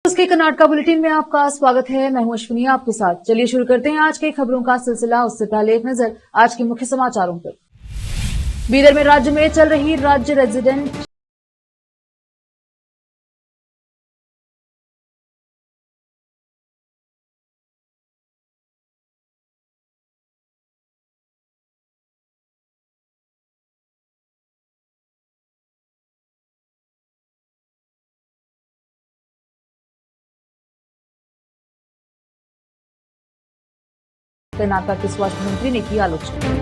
उसके कर्नाटका बुलेटिन में आपका स्वागत है। मैं हूं अश्विनी आपके साथ। चलिए शुरू करते हैं आज के खबरों का सिलसिला। उससे पहले एक नजर आज के मुख्य समाचारों पर। बीदर में राज्य में चल रही राज्य रेजिडेंट कर्नाटका के स्वास्थ्य मंत्री ने की आलोचना।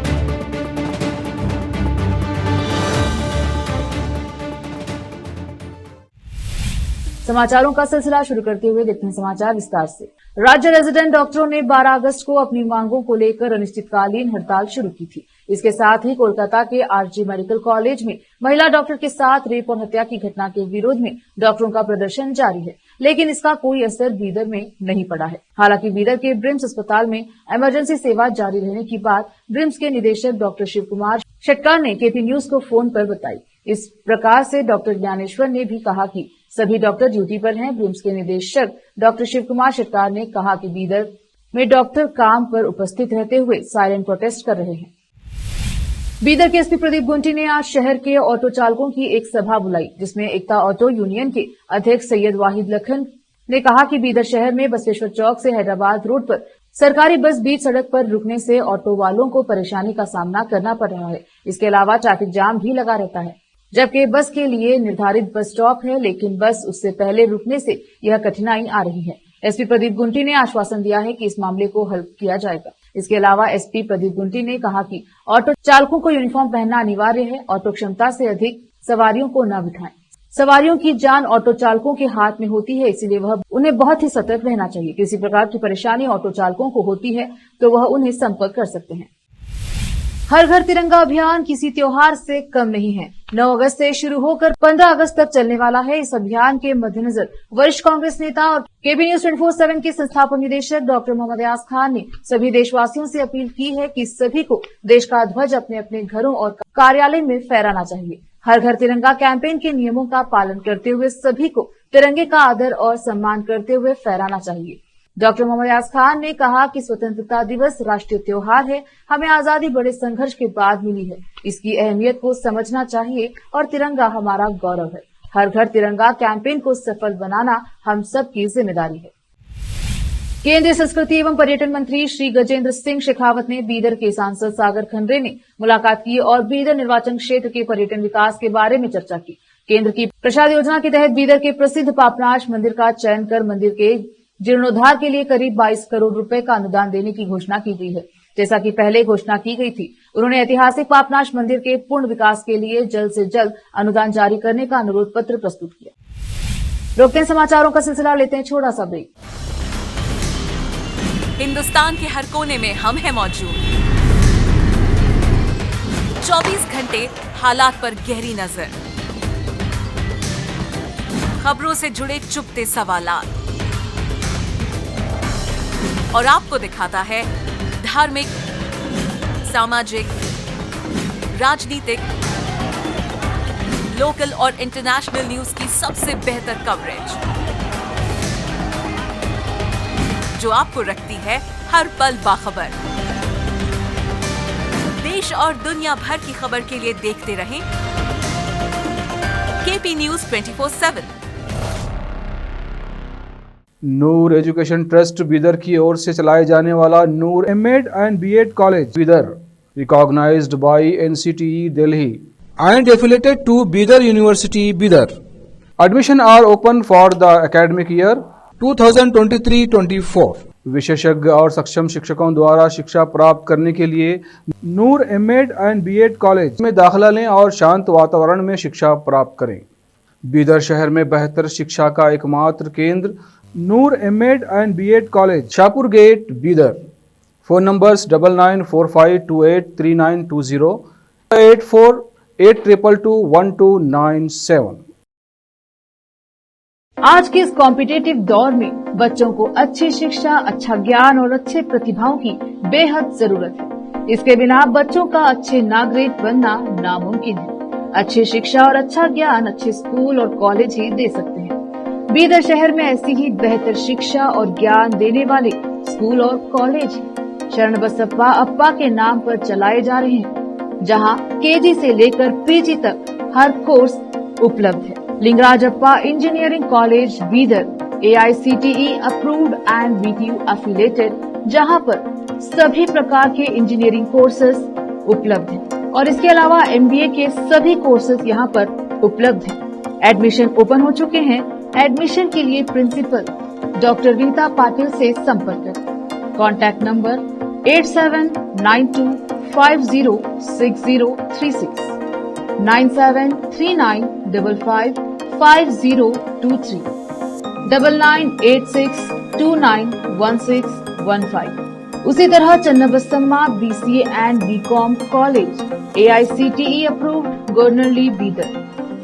समाचारों का सिलसिला शुरू करते हुए देखते हैं समाचार विस्तार से। राज्य रेजिडेंट डॉक्टरों ने 12 अगस्त को अपनी मांगों को लेकर अनिश्चितकालीन हड़ताल शुरू की थी। इसके साथ ही कोलकाता के आरजी मेडिकल कॉलेज में महिला डॉक्टर के साथ रेप और हत्या की घटना के विरोध में डॉक्टरों का प्रदर्शन जारी है, लेकिन इसका कोई असर बीदर में नहीं पड़ा है। हालांकि बीदर के ब्रिम्स अस्पताल में इमरजेंसी सेवा जारी रहने की बात ब्रिम्स के निदेशक डॉक्टर शिव कुमार शेटकार ने केपी न्यूज को फोन पर बताई। इस प्रकार से डॉक्टर ज्ञानेश्वर ने भी कहा कि सभी डॉक्टर ड्यूटी पर हैं। ब्रिम्स के निदेशक डॉक्टर शिव कुमार शेटकार ने कहा कि बीदर में डॉक्टर काम पर उपस्थित रहते हुए साइलेंट प्रोटेस्ट कर रहे हैं। बीदर के एसपी प्रदीप गुंटी ने आज शहर के ऑटो चालकों की एक सभा बुलाई, जिसमें एकता ऑटो यूनियन के अध्यक्ष सैयद वाहिद लखन ने कहा कि बीदर शहर में बसवेश्वर चौक से हैदराबाद रोड पर सरकारी बस बीच सड़क पर रुकने से ऑटो वालों को परेशानी का सामना करना पड़ रहा है। इसके अलावा ट्रैफिक जाम भी लगा रहता है, जबकि बस के लिए निर्धारित बस स्टॉप है, लेकिन बस उससे पहले रुकने से यह कठिनाई आ रही है। एसपी प्रदीप गुंटी ने आश्वासन दिया है कि इस मामले को हल किया जाएगा। इसके अलावा एसपी प्रदीप गुंटी ने कहा कि ऑटो चालकों को यूनिफॉर्म पहनना अनिवार्य है। ऑटो क्षमता से अधिक सवारियों को न बिठाएं। सवारियों की जान ऑटो चालकों के हाथ में होती है, इसीलिए उन्हें बहुत ही सतर्क रहना चाहिए। किसी प्रकार की परेशानी ऑटो चालकों को होती है तो वह उन्हें संपर्क कर सकते हैं। हर घर तिरंगा अभियान किसी त्योहार से कम नहीं है। 9 अगस्त से शुरू होकर 15 अगस्त तक चलने वाला है। इस अभियान के मद्देनजर वरिष्ठ कांग्रेस नेता और केबी न्यूज 24/7 के संस्थापक निदेशक डॉक्टर मोहम्मद अयाज खान ने सभी देशवासियों से अपील की है कि सभी को देश का ध्वज अपने अपने घरों और कार्यालय में फहराना चाहिए। हर घर तिरंगा कैंपेन के नियमों का पालन करते हुए सभी को तिरंगे का आदर और सम्मान करते हुए फहराना चाहिए। डॉक्टर मोहम्मद अयाज खान ने कहा कि स्वतंत्रता दिवस राष्ट्रीय त्योहार है। हमें आजादी बड़े संघर्ष के बाद मिली है। इसकी अहमियत को समझना चाहिए और तिरंगा हमारा गौरव है। हर घर तिरंगा कैंपेन को सफल बनाना हम सबकी जिम्मेदारी है। केंद्रीय संस्कृति एवं पर्यटन मंत्री श्री गजेंद्र सिंह शेखावत ने बीदर के सांसद सागर खंडरे ने मुलाकात की और बीदर निर्वाचन क्षेत्र के पर्यटन विकास के बारे में चर्चा की। केंद्र की प्रसाद योजना के तहत बीदर के प्रसिद्ध पापनाश मंदिर का चयन कर मंदिर के जीर्णोद्धार के लिए करीब 22 करोड़ रुपए का अनुदान देने की घोषणा की गई है, जैसा कि पहले घोषणा की गई थी। उन्होंने ऐतिहासिक पापनाश मंदिर के पूर्ण विकास के लिए जल्द से जल्द अनुदान जारी करने का अनुरोध पत्र प्रस्तुत किया। रोकते हैं समाचारों का सिलसिला, लेते हैं छोटा सा ब्रेक। हिंदुस्तान के हर कोने में हम हैं मौजूद। 24 घंटे हालात पर गहरी नजर, खबरों से जुड़े चुपते सवालात, और आपको दिखाता है धार्मिक, सामाजिक, राजनीतिक, लोकल और इंटरनेशनल न्यूज की सबसे बेहतर कवरेज, जो आपको रखती है हर पल बाखबर। देश और दुनिया भर की खबर के लिए देखते रहें KP news 24/7। Noor education trust Bidar की ओर से चलाए जाने वाला Noor MEd and BEd college Bidar, recognised by NCTE Delhi and affiliated to Bidar University, Bidar. Admission are open for the academic year 2023-24. विशेषज्ञ और सक्षम शिक्षकों द्वारा शिक्षा प्राप्त करने के लिए नूर एमएड एंड बीएड कॉलेज में दाखिला लें और शांत वातावरण में शिक्षा प्राप्त करें। बीदर शहर में बेहतर शिक्षा का एकमात्र केंद्र Noor MEd and BEd college, Shahpur gate, Bidar. Phone numbers 9945283920, 8482221297। आज के इस कॉम्पिटिटिव दौर में बच्चों को अच्छी शिक्षा, अच्छा ज्ञान और अच्छे प्रतिभाओं की बेहद जरूरत है। इसके बिना बच्चों का अच्छे नागरिक बनना नामुमकिन है। अच्छी शिक्षा और अच्छा ज्ञान अच्छे स्कूल और कॉलेज ही दे सकते हैं। बीदर शहर में ऐसी ही बेहतर शिक्षा और ज्ञान देने वाले स्कूल और कॉलेज शरण बसप्पा अप्पा के नाम पर चलाए जा रहे हैं, जहां केजी से लेकर पीजी तक हर कोर्स उपलब्ध है। Lingaraj Appa engineering college Bidar AICTE approved and BTU affiliated, जहां पर सभी प्रकार के इंजीनियरिंग कोर्सेज उपलब्ध हैं और इसके अलावा MBA के सभी कोर्सेज यहां पर उपलब्ध हैं। एडमिशन ओपन हो चुके हैं। एडमिशन के लिए प्रिंसिपल डॉक्टर रीता पाटिल से संपर्क करें। Contact number 8792506036, 9739555023, 9986291615। उसी तरह Channabasamma BCA and BCom college AICTE approved Gornalli Bidar.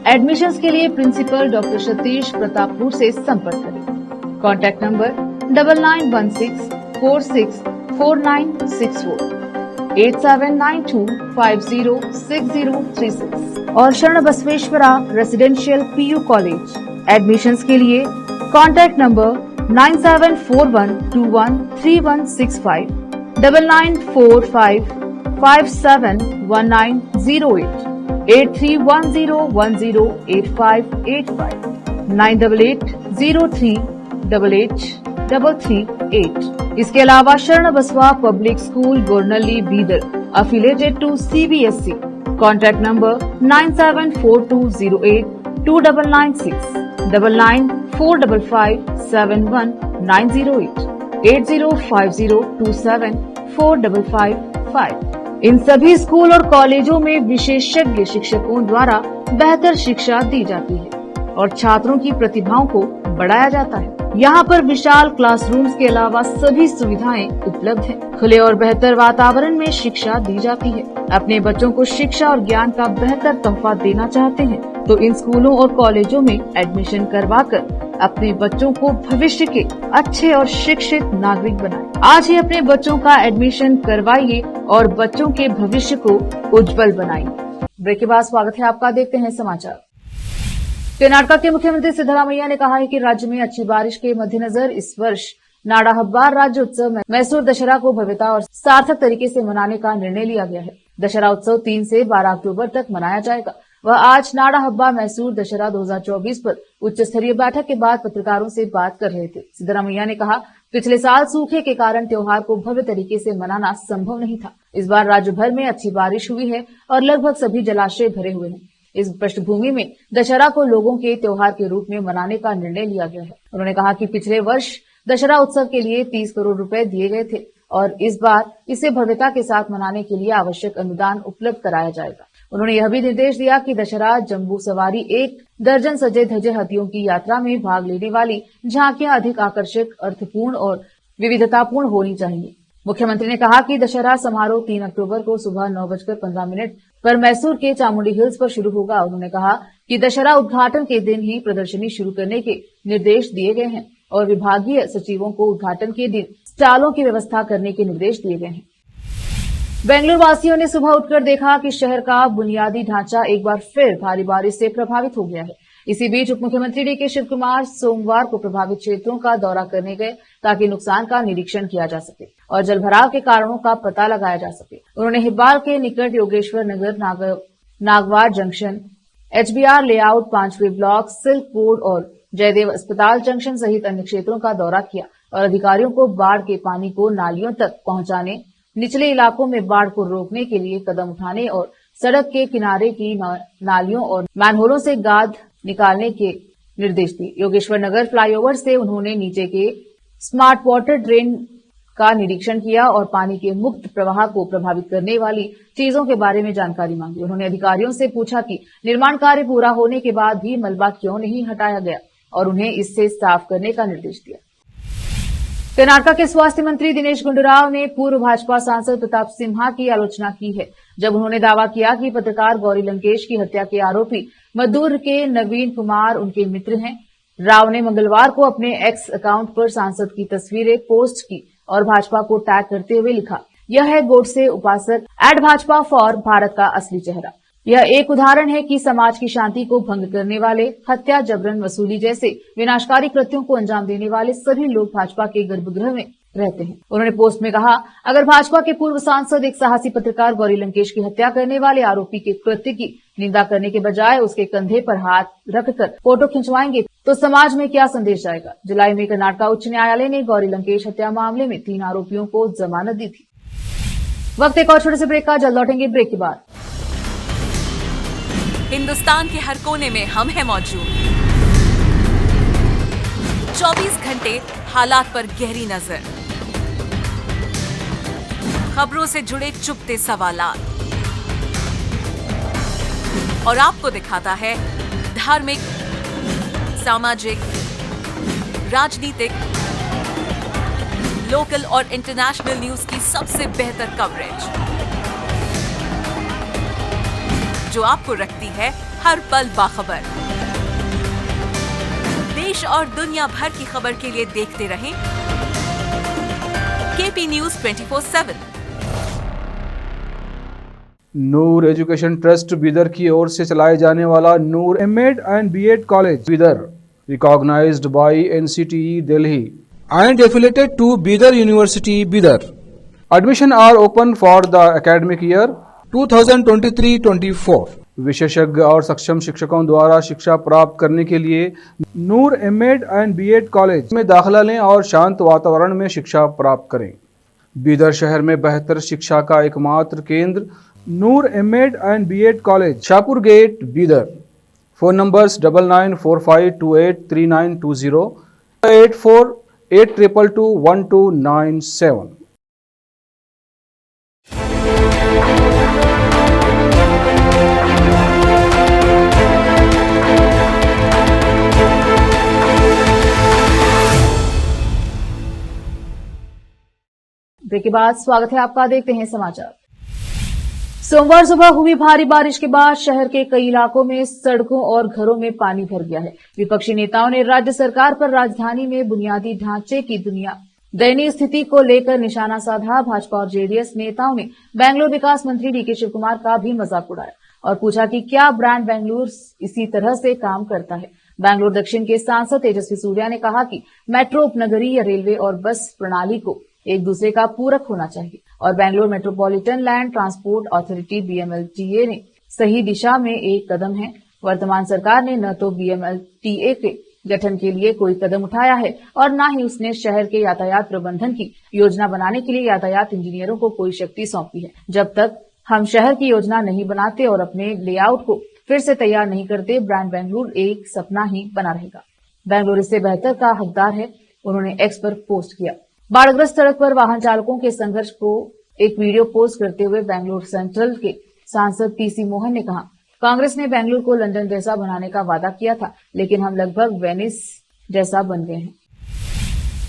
Admissions के लिए प्रिंसिपल डॉक्टर सतीश प्रतापपुर से संपर्क करें। कॉन्टैक्ट नंबर 9916464964, 8792506036 और शरण Basaveshwara residential PU college. Admissions के लिए कॉन्टैक्ट नंबर 9741213165, 9945571908, 8310108585, 9880388838। इसके अलावा Sharan Basava public school Gornalli Bidar affiliated to CBSE। Contact number 9742082996, 9945571908, 8050274555। इन सभी स्कूल और कॉलेजों में विशेषज्ञ शिक्षकों द्वारा बेहतर शिक्षा दी जाती है और छात्रों की प्रतिभाओं को बढ़ाया जाता है। यहाँ पर विशाल क्लासरूम्स के अलावा सभी सुविधाएं उपलब्ध हैं। खुले और बेहतर वातावरण में शिक्षा दी जाती है। अपने बच्चों को शिक्षा और ज्ञान का बेहतर तोहफा देना चाहते हैं तो इन स्कूलों और कॉलेजों में एडमिशन करवाकर अपने बच्चों को भविष्य के अच्छे और शिक्षित नागरिक बनाएं। आज ही अपने बच्चों का एडमिशन करवाइए और बच्चों के भविष्य को उज्जवल बनाइए। ब्रेक के बाद स्वागत है आपका, देखते हैं समाचार। कर्नाटक के मुख्यमंत्री सिद्धरामैया ने कहा है कि राज्य में अच्छी बारिश के मद्देनजर इस वर्ष नाडा हब्बार राज्य उत्सव मैसूर दशहरा को भव्यता और सार्थक तरीके से मनाने का निर्णय लिया गया है। दशहरा उत्सव 3 से 12 अक्टूबर तक मनाया जाएगा। वह आज नाडा हब्बा मैसूर दशहरा 2024 पर उच्च स्तरीय बैठक के बाद पत्रकारों से बात कर रहे थे। सिद्धरामैया ने कहा, पिछले साल सूखे के कारण त्योहार को भव्य तरीके से मनाना संभव नहीं था। इस बार राज्य भर में अच्छी बारिश हुई है और लगभग सभी जलाशय भरे हुए हैं। इस पृष्ठभूमि में दशहरा को लोगों के त्योहार के रूप में मनाने का निर्णय लिया गया है। उन्होंने कहा कि पिछले वर्ष दशहरा उत्सव के लिए 30 करोड़ रुपए दिए गए थे और इस बार इसे भव्यता के साथ मनाने के लिए आवश्यक अनुदान उपलब्ध कराया जाएगा। उन्होंने यह भी निर्देश दिया कि दशहरा जम्बू सवारी 1 दर्जन सजे धजे हाथियों की यात्रा में भाग लेने वाली झांकियां अधिक आकर्षक, अर्थपूर्ण और विविधतापूर्ण होनी चाहिए। मुख्यमंत्री ने कहा कि दशहरा समारोह 3 अक्टूबर को सुबह 9:15 पर मैसूर के चामुंडी हिल्स पर शुरू होगा। उन्होंने कहा कि दशहरा उद्घाटन के दिन ही प्रदर्शनी शुरू करने के निर्देश दिए गए हैं और विभागीय सचिवों को उद्घाटन के दिन स्टॉलों की व्यवस्था करने के निर्देश दिए गए हैं। बेंगलुरु वासियों ने सुबह उठकर देखा कि शहर का बुनियादी ढांचा एक बार फिर भारी बारिश से प्रभावित हो गया है। इसी बीच उप मुख्यमंत्री डीके शिव कुमार सोमवार को प्रभावित क्षेत्रों का दौरा करने गए ताकि नुकसान का निरीक्षण किया जा सके और जलभराव के कारणों का पता लगाया जा सके। उन्होंने हिब्बाल के निकट Yogeshwar Nagar, Nagawara junction, HBR layout, 5वें ब्लॉक, सिल्क बोर्ड और जयदेव अस्पताल जंक्शन सहित अन्य क्षेत्रों का दौरा किया और अधिकारियों को बाढ़ के पानी को नालियों तक पहुंचाने, निचले इलाकों में बाढ़ को रोकने के लिए कदम उठाने और सड़क के किनारे की नालियों और मैनहोलों से गाद निकालने के निर्देश दिए। योगेश्वर नगर फ्लाईओवर से उन्होंने नीचे के स्मार्ट वाटर ड्रेन का निरीक्षण किया और पानी के मुक्त प्रवाह को प्रभावित करने वाली चीजों के बारे में जानकारी मांगी। उन्होंने अधिकारियों से पूछा कि निर्माण कार्य पूरा होने के बाद भी मलबा क्यों नहीं हटाया गया और उन्हें इससे साफ करने का निर्देश दिया। कर्नाटक के स्वास्थ्य मंत्री दिनेश गुंडूराव ने पूर्व भाजपा सांसद प्रताप सिम्हा की आलोचना की है जब उन्होंने दावा किया कि पत्रकार गौरी लंकेश की हत्या के आरोपी मद्दूर के नवीन कुमार उनके मित्र हैं। राव ने मंगलवार को अपने एक्स अकाउंट पर सांसद की तस्वीरें पोस्ट की और भाजपा को टैग करते हुए लिखा, यह है गोडसे उपासक एड भाजपा फॉर भारत का असली चेहरा। यह एक उदाहरण है कि समाज की शांति को भंग करने वाले, हत्या, जबरन वसूली जैसे विनाशकारी कृत्यों को अंजाम देने वाले सभी लोग भाजपा के गर्भगृह में रहते हैं। उन्होंने पोस्ट में कहा, अगर भाजपा के पूर्व सांसद एक साहसी पत्रकार गौरी लंकेश की हत्या करने वाले आरोपी के कृत्य की निंदा करने के बजाय उसके कंधे पर हाथ रखकर फोटो खिंचवाएंगे तो समाज में क्या संदेश जाएगा। जुलाई में कर्नाटक उच्च न्यायालय ने गौरी लंकेश हत्या मामले में 3 आरोपियों को जमानत दी थी। वक्त एक और छोटे से ब्रेक का, जल्द लौटेंगे ब्रेक के बाद। हिंदुस्तान के हर कोने में हम हैं मौजूद। 24 घंटे हालात पर गहरी नजर, खबरों से जुड़े चुपते सवालात और आपको दिखाता है धार्मिक, सामाजिक, राजनीतिक, लोकल और इंटरनेशनल न्यूज की सबसे बेहतर कवरेज, जो आपको रखती है हर पल बाखबर। देश और दुनिया भर की खबर के लिए देखते रहें KP news 24/7। Noor education trust Bidar की ओर से चलाए जाने वाला Noor MEd and BEd college Bidar, recognised by NCTE Delhi and affiliated to Bidar University, Bidar. Admission are open for the academic year 2023-24. विशेषज्ञ और सक्षम शिक्षकों द्वारा शिक्षा प्राप्त करने के लिए नूर एमएड एंड बीएड कॉलेज में दाखिला लें और शांत वातावरण में शिक्षा प्राप्त करें। बीदर शहर में बेहतर शिक्षा का एकमात्र केंद्र Noor MEd and BEd college, Shahpur gate, Bidar. Phone numbers 9945283920, 8482221297। Break के बाद स्वागत है आपका, देखते हैं समाचार। सोमवार सुबह हुई भारी बारिश के बाद शहर के कई इलाकों में सड़कों और घरों में पानी भर गया है। विपक्षी नेताओं ने राज्य सरकार पर राजधानी में बुनियादी ढांचे की दयनीय स्थिति को लेकर निशाना साधा। भाजपा और जेडीएस नेताओं ने बेंगलुरु विकास मंत्री डीके शिव कुमार का भी मजाक उड़ाया और पूछा कि क्या ब्रांड बेंगलुरु इसी तरह से काम करता है। बेंगलुरु दक्षिण के सांसद तेजस्वी सूर्या ने कहा कि मेट्रो, उपनगरीय रेलवे और बस प्रणाली को एक दूसरे का पूरक होना चाहिए और Bengaluru metropolitan land transport authority BMLTA ने सही दिशा में एक कदम है। वर्तमान सरकार ने न तो बीएमएलटीए के गठन के लिए कोई कदम उठाया है और न ही उसने शहर के यातायात प्रबंधन की योजना बनाने के लिए यातायात इंजीनियरों को कोई शक्ति सौंपी है। जब तक हम शहर की योजना नहीं बनाते और अपने लेआउट को फिर से तैयार नहीं करते, ब्रांड बेंगलुरु एक सपना ही बना रहेगा। बेंगलुरु इससे बेहतर का हकदार है, उन्होंने एक्स पर पोस्ट किया। बाढ़ग्रस्त सड़क पर वाहन चालकों के संघर्ष को एक वीडियो पोस्ट करते हुए बेंगलुरु सेंट्रल के सांसद पीसी मोहन ने कहा, कांग्रेस ने बेंगलुरु को लंदन जैसा बनाने का वादा किया था, लेकिन हम लगभग वेनिस जैसा बन गए हैं।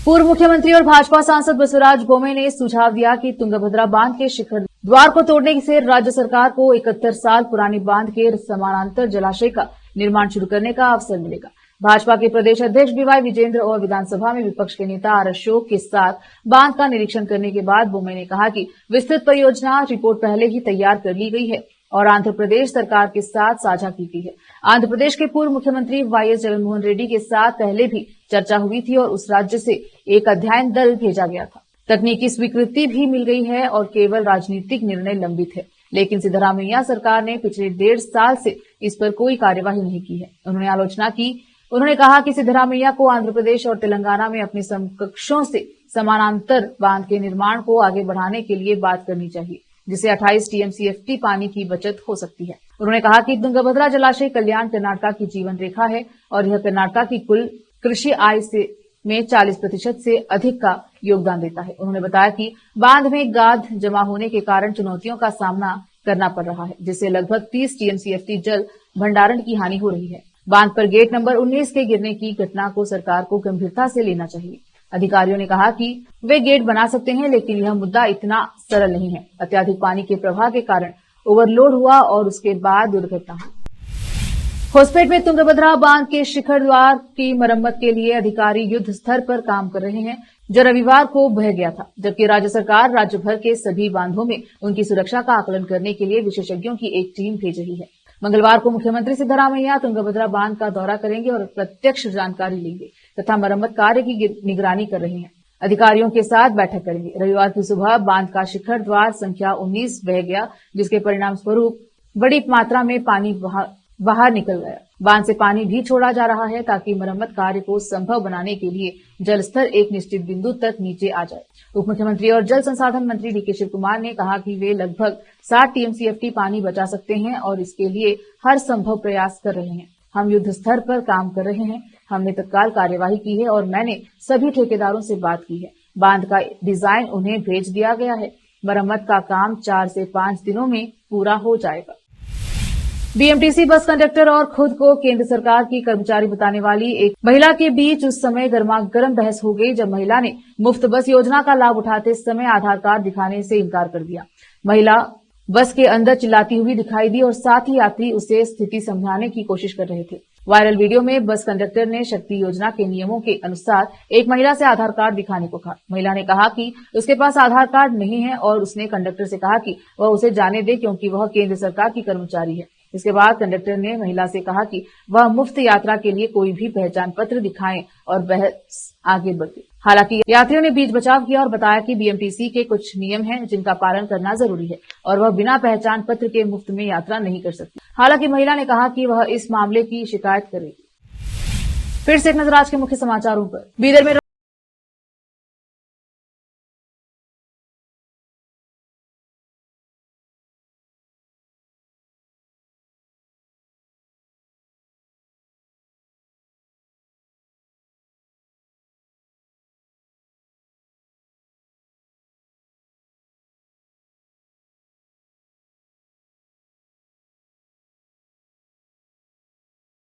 पूर्व मुख्यमंत्री और भाजपा सांसद बसवराज बोम्मे ने सुझाव दिया कि तुंगभद्रा बांध के शिखर द्वार को तोड़ने से राज्य सरकार को 71 साल पुरानी बांध के समानांतर जलाशय का निर्माण शुरू करने का अवसर मिलेगा। भाजपा के प्रदेश अध्यक्ष बीवाई विजेंद्र और विधानसभा में विपक्ष के नेता आर अशोक के साथ बांध का निरीक्षण करने के बाद बोम्मे ने कहा कि विस्तृत परियोजना रिपोर्ट पहले ही तैयार कर ली गई है और आंध्र प्रदेश सरकार के साथ साझा की गई है। आंध्र प्रदेश के पूर्व मुख्यमंत्री वाईएस जगनमोहन रेड्डी के साथ पहले भी चर्चा हुई थी और उस राज्य से एक अध्ययन दल भेजा गया था। तकनीकी स्वीकृति भी मिल गई है और केवल राजनीतिक निर्णय लंबित है, लेकिन सिद्धरामैया सरकार ने पिछले 1.5 साल से इस पर कोई कार्यवाही नहीं की है। उन्होंने आलोचना की। उन्होंने कहा कि सिद्धरामैया को आंध्र प्रदेश और तेलंगाना में अपने समकक्षों से समानांतर बांध के निर्माण को आगे बढ़ाने के लिए बात करनी चाहिए, जिससे 28 टीएमसीएफटी पानी की बचत हो सकती है। उन्होंने कहा कि तुंगभद्रा जलाशय कल्याण कर्नाटक की जीवन रेखा है और यह कर्नाटक की कुल कृषि आय में 40% से अधिक का योगदान देता है। उन्होंने बताया कि बांध में गाद जमा होने के कारण चुनौतियों का सामना करना पड़ रहा है, जिससे लगभग 30 टीएमसीएफटी जल भंडारण की हानि हो रही है। बांध पर गेट नंबर 19 के गिरने की घटना को सरकार को गंभीरता से लेना चाहिए। अधिकारियों ने कहा कि वे गेट बना सकते हैं, लेकिन यह मुद्दा इतना सरल नहीं है। अत्यधिक पानी के प्रवाह के कारण ओवरलोड हुआ और उसके बाद दुर्घटना हुई। होसपेट में तुंगभद्रा बांध के शिखर द्वार की मरम्मत के लिए अधिकारी युद्ध स्तर पर काम कर रहे हैं। जो रविवार को बह गया था, जबकि राज्य सरकार राज्य भर के सभी बांधों में उनकी सुरक्षा का आकलन करने के लिए विशेषज्ञों की एक टीम भेज रही है। मंगलवार को मुख्यमंत्री सिद्धरामैया तुंगभद्रा बांध का दौरा करेंगे और प्रत्यक्ष जानकारी लेंगे तथा मरम्मत कार्य की निगरानी कर रहे हैं। अधिकारियों के साथ बैठक करेंगे। रविवार की सुबह बांध का शिखर द्वार संख्या 19 बह गया, जिसके परिणाम स्वरूप बड़ी मात्रा में पानी बाहर निकल गया। बांध से पानी भी छोड़ा जा रहा है ताकि मरम्मत कार्य को संभव बनाने के लिए जल स्तर एक निश्चित बिंदु तक नीचे आ जाए। उप मुख्यमंत्री और जल संसाधन मंत्री डीके शिव कुमार ने कहा कि वे लगभग 60 TMCFT पानी बचा सकते हैं और इसके लिए हर संभव प्रयास कर रहे हैं। हम युद्ध स्तर पर काम कर रहे हैं। हमने तत्काल कार्यवाही की है और मैंने सभी ठेकेदारों से बात की है। बांध का डिजाइन उन्हें भेज दिया गया है। मरम्मत का काम 4 से 5 दिनों में पूरा हो जाएगा। बीएमटीसी बस कंडक्टर और खुद को केंद्र सरकार की कर्मचारी बताने वाली एक महिला के बीच उस समय गर्मागर्म बहस हो गई जब महिला ने मुफ्त बस योजना का लाभ उठाते समय आधार कार्ड दिखाने से इनकार कर दिया। महिला बस के अंदर चिल्लाती हुई दिखाई दी और साथ ही यात्री उसे स्थिति समझाने की कोशिश कर रहे थे। वायरल वीडियो में बस कंडक्टर ने शक्ति योजना के नियमों के अनुसार एक महिला से आधार कार्ड दिखाने को कहा। महिला ने कहा कि उसके पास आधार कार्ड नहीं है और उसने कंडक्टर से कहा कि वह उसे जाने दे क्योंकि वह केंद्र सरकार की कर्मचारी है। इसके बाद कंडक्टर ने महिला से कहा कि वह मुफ्त यात्रा के लिए कोई भी पहचान पत्र दिखाएं और बहस आगे बढ़ी। हालांकि यात्रियों ने बीच बचाव किया और बताया कि बीएमटीसी के कुछ नियम हैं जिनका पालन करना जरूरी है और वह बिना पहचान पत्र के मुफ्त में यात्रा नहीं कर सकती। हालांकि महिला ने कहा कि वह इस मामले की शिकायत करेगी। फिर से एक नजर आज के मुख्य समाचारों पर। बीदर में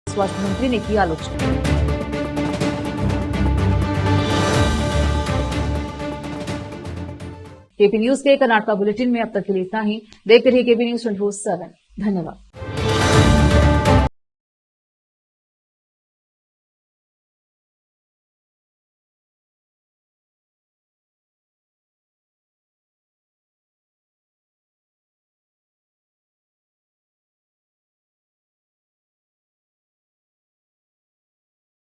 स्वास्थ्य मंत्री ने की आलोचना। केपी न्यूज के कर्नाटका बुलेटिन में अब तक के लिए इतना ही। देखते रहिए केपी न्यूज 24/7। धन्यवाद।